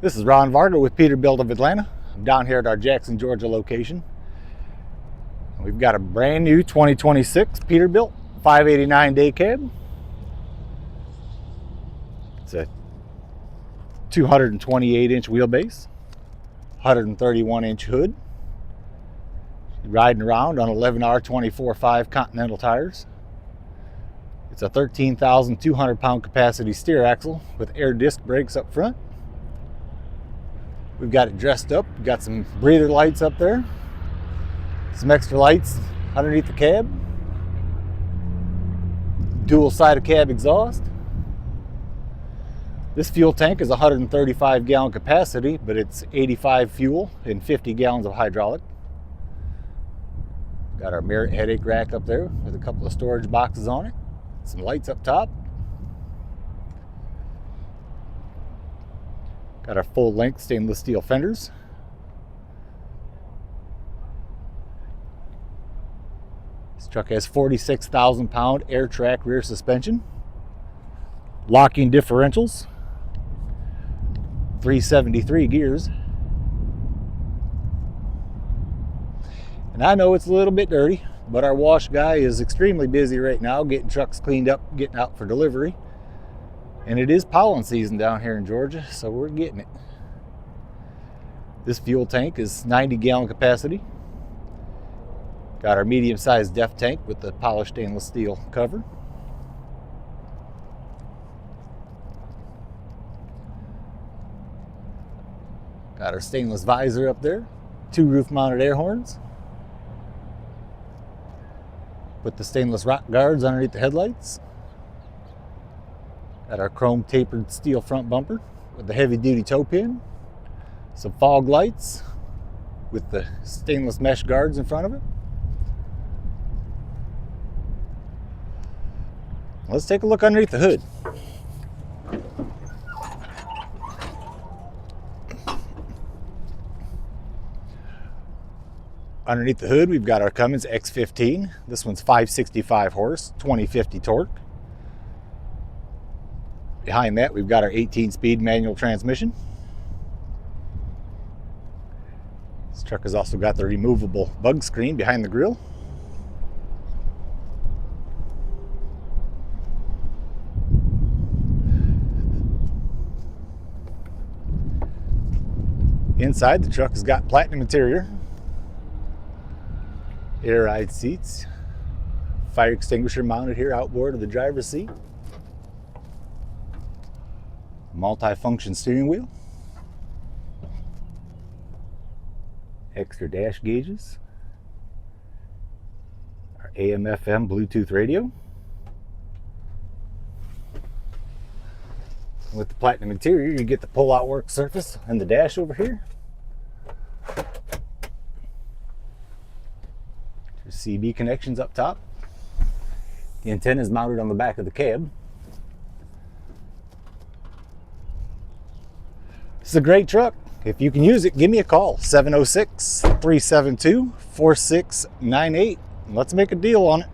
This is Ron Vargo with Peterbilt of Atlanta. I'm down here at our Jackson, Georgia location. We've got a brand new 2026 Peterbilt 589 day cab. It's a 228-inch wheelbase, 131-inch hood. Riding around on 11R24/5 Continental tires. It's a 13,200-pound capacity steer axle with air disc brakes up front. We've got it dressed up. We've got some breather lights up there, some extra lights underneath the cab, dual side of cab exhaust. This fuel tank is 135-gallon capacity, but it's 85 fuel and 50 gallons of hydraulic. Got our Meritt Headache rack up there with a couple of storage boxes on it, some lights up top. Got our full-length stainless steel fenders. This truck has 46,000-pound air trac rear suspension, locking differentials, 373 gears. And I know it's a little bit dirty, but our wash guy is extremely busy right now getting trucks cleaned up, getting out for delivery. And it is pollen season down here in Georgia, so we're getting it. This fuel tank is 90-gallon capacity. Got our medium-sized def tank with the polished stainless steel cover. Got our stainless visor up there, 2 roof-mounted air horns. Put the stainless rock guards underneath the headlights. Got our chrome tapered steel front bumper with the heavy-duty toe pin. Some fog lights with the stainless mesh guards in front of it. Let's take a look underneath the hood. Underneath the hood, we've got our Cummins X15. This one's 565 horse, 2050 torque. Behind that, we've got our 18-speed manual transmission. This truck has also got the removable bug screen behind the grille. Inside, the truck has got platinum interior, air ride seats, fire extinguisher mounted here outboard of the driver's seat, multi-function steering wheel, extra dash gauges, our AM/FM Bluetooth radio. With the platinum interior, you get the pull-out work surface and the dash over here. There's CB connections up top. The antenna is mounted on the back of the cab. This is a great truck. If you can use it, give me a call, 706-372-4698. Let's make a deal on it.